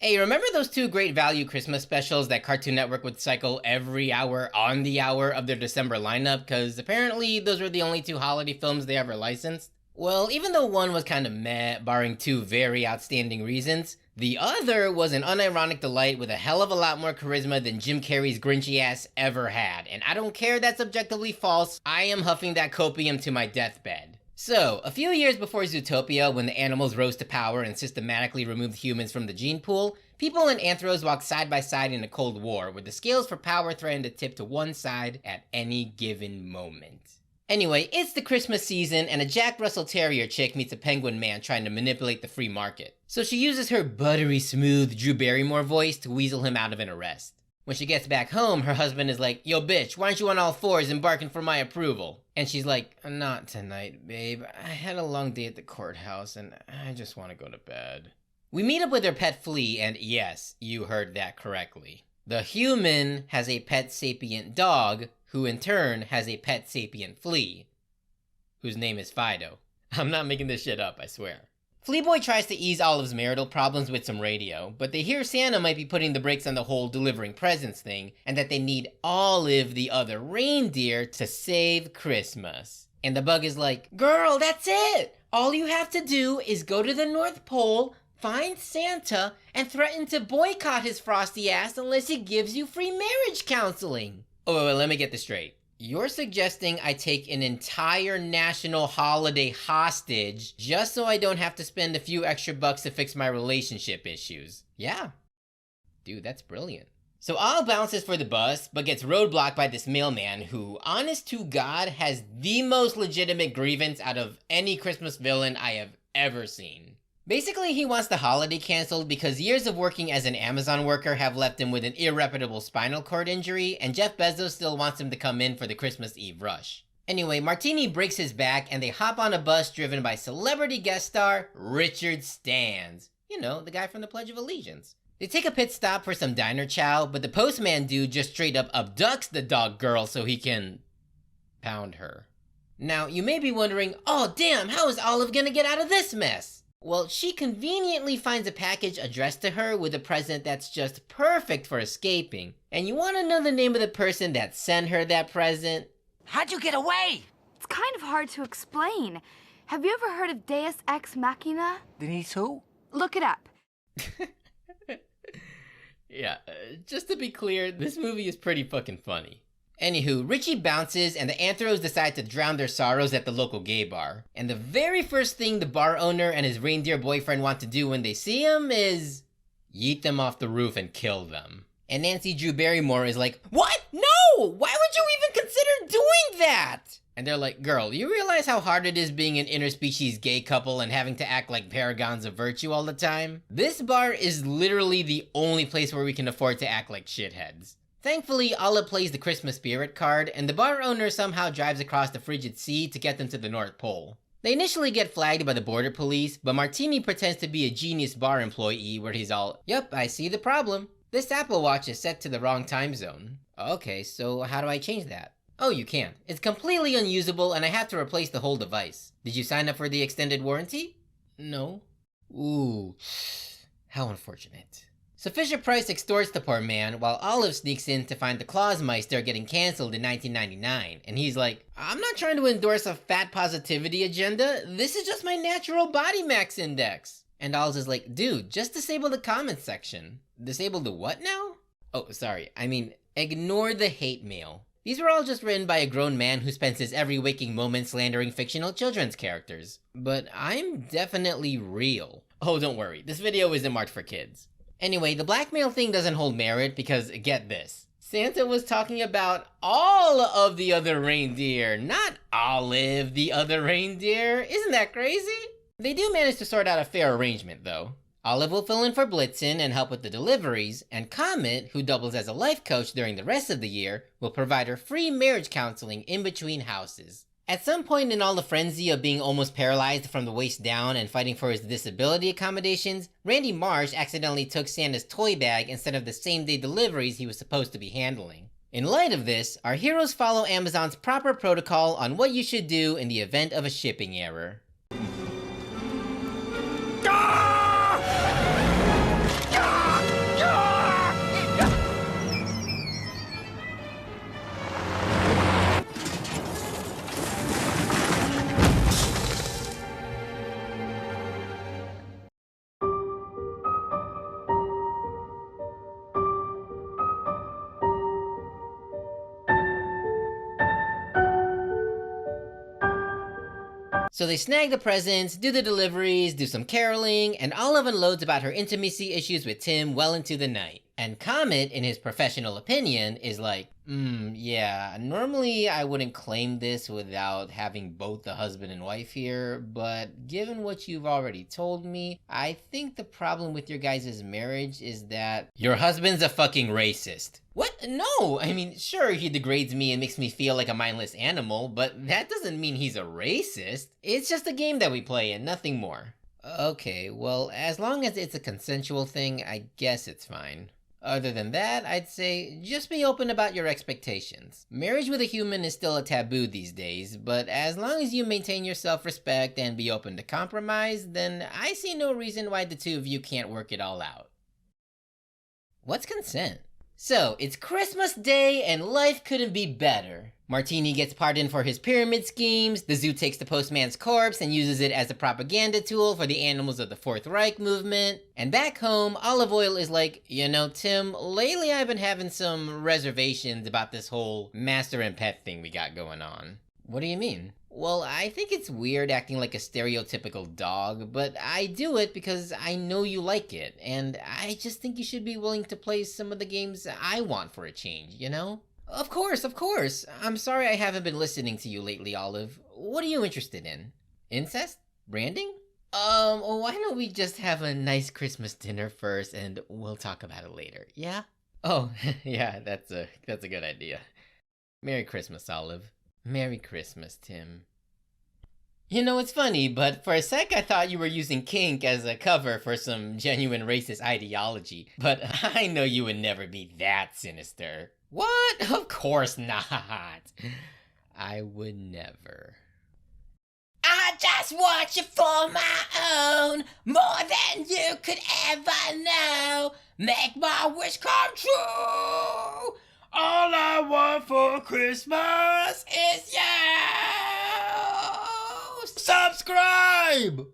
Hey, remember those two great value Christmas specials that Cartoon Network would cycle every hour on the hour of their December lineup? Because apparently those were the only two holiday films they ever licensed. Well, even though one was kind of meh, barring two very outstanding reasons, the other was an unironic delight with a hell of a lot more charisma than Jim Carrey's Grinchy ass ever had. And I don't care that's objectively false, I am huffing that copium to my deathbed. So, a few years before Zootopia, when the animals rose to power and systematically removed humans from the gene pool, people and anthros walked side by side in a Cold War, where the scales for power threatened to tip to one side at any given moment. Anyway, it's the Christmas season, and a Jack Russell Terrier chick meets a penguin man trying to manipulate the free market. So she uses her buttery smooth Drew Barrymore voice to weasel him out of an arrest. When she gets back home, her husband is like, "Yo bitch, why aren't you on all fours and barking for my approval?" And she's like, "Not tonight, babe. I had a long day at the courthouse and I just want to go to bed." We meet up with her pet flea, and yes, you heard that correctly. The human has a pet sapient dog, who in turn has a pet sapient flea, whose name is Fido. I'm not making this shit up, I swear. Fleaboy tries to ease Olive's marital problems with some radio, but they hear Santa might be putting the brakes on the whole delivering presents thing, and that they need Olive the Other Reindeer to save Christmas. And the bug is like, "Girl, that's it! All you have to do is go to the North Pole, find Santa, and threaten to boycott his frosty ass unless he gives you free marriage counseling." Oh, wait, let me get this straight. You're suggesting I take an entire national holiday hostage just so I don't have to spend a few extra bucks to fix my relationship issues? Yeah. Dude, that's brilliant. So Olive bounces for the bus, but gets roadblocked by this mailman who, honest to God, has the most legitimate grievance out of any Christmas villain I have ever seen. Basically, he wants the holiday canceled because years of working as an Amazon worker have left him with an irreparable spinal cord injury, and Jeff Bezos still wants him to come in for the Christmas Eve rush. Anyway, Martini breaks his back and they hop on a bus driven by celebrity guest star Richard Stans. You know, the guy from the Pledge of Allegiance. They take a pit stop for some diner chow, but the postman dude just straight up abducts the dog girl so he can pound her. Now, you may be wondering, oh damn, how is Olive gonna get out of this mess? Well, she conveniently finds a package addressed to her with a present that's just perfect for escaping. And you want to know the name of the person that sent her that present? How'd you get away? It's kind of hard to explain. Have you ever heard of Deus Ex Machina? Denise who? Look it up. Yeah, just to be clear, this movie is pretty fucking funny. Anywho, Richie bounces and the anthros decide to drown their sorrows at the local gay bar. And the very first thing the bar owner and his reindeer boyfriend want to do when they see him is yeet them off the roof and kill them. And Nancy Drew Barrymore is like, "What? No! Why would you even consider doing that?" And they're like, "Girl, you realize how hard it is being an interspecies gay couple and having to act like paragons of virtue all the time? This bar is literally the only place where we can afford to act like shitheads." Thankfully, Olive plays the Christmas spirit card, and the bar owner somehow drives across the frigid sea to get them to the North Pole. They initially get flagged by the border police, but Martini pretends to be a genius bar employee where he's all, "Yup, I see the problem. This Apple Watch is set to the wrong time zone." "Okay, so how do I change that?" "Oh, you can't. It's completely unusable and I have to replace the whole device. Did you sign up for the extended warranty?" "No." "Ooh, how unfortunate." So Fisher-Price extorts the poor man while Olive sneaks in to find the Clausmeister getting cancelled in 1999. And he's like, "I'm not trying to endorse a fat positivity agenda. This is just my natural body mass index." And Olive is like, "Dude, just disable the comments section." "Disable the what now?" "Oh, sorry. I mean, ignore the hate mail. These were all just written by a grown man who spends his every waking moment slandering fictional children's characters. But I'm definitely real." Oh, don't worry. This video isn't marked for kids. Anyway, the blackmail thing doesn't hold merit because, get this, Santa was talking about all of the other reindeer, not Olive the Other Reindeer. Isn't that crazy? They do manage to sort out a fair arrangement, though. Olive will fill in for Blitzen and help with the deliveries, and Comet, who doubles as a life coach during the rest of the year, will provide her free marriage counseling in between houses. At some point in all the frenzy of being almost paralyzed from the waist down and fighting for his disability accommodations, Randy Marsh accidentally took Santa's toy bag instead of the same-day deliveries he was supposed to be handling. In light of this, our heroes follow Amazon's proper protocol on what you should do in the event of a shipping error. So they snag the presents, do the deliveries, do some caroling, and Olive unloads about her intimacy issues with Tim well into the night. And Comet, in his professional opinion, is like, yeah, normally I wouldn't claim this without having both the husband and wife here, but given what you've already told me, I think the problem with your guys' marriage is that your husband's a fucking racist. What? No! I mean, sure, he degrades me and makes me feel like a mindless animal, but that doesn't mean he's a racist. It's just a game that we play and nothing more. Okay, well, as long as it's a consensual thing, I guess it's fine. Other than that, I'd say just be open about your expectations. Marriage with a human is still a taboo these days, but as long as you maintain your self-respect and be open to compromise, then I see no reason why the two of you can't work it all out. What's consent? So, it's Christmas Day and life couldn't be better. Martini gets pardoned for his pyramid schemes, the zoo takes the postman's corpse and uses it as a propaganda tool for the animals of the Fourth Reich movement, and back home, Olive Oyl is like, you know, Tim, lately I've been having some reservations about this whole master and pet thing we got going on. What do you mean? Well, I think it's weird acting like a stereotypical dog, but I do it because I know you like it, and I just think you should be willing to play some of the games I want for a change, you know? Of course. I'm sorry I haven't been listening to you lately, Olive. What are you interested in? Incest? Branding? Why don't we just have a nice Christmas dinner first and we'll talk about it later, yeah? Oh, yeah, that's a good idea. Merry Christmas, Olive. Merry Christmas, Tim. You know, it's funny, but for a sec I thought you were using kink as a cover for some genuine racist ideology, but I know you would never be that sinister. What? Of course not. I would never. I just want you for my own, more than you could ever know. Make my wish come true. All I want for Christmas is you. Subscribe!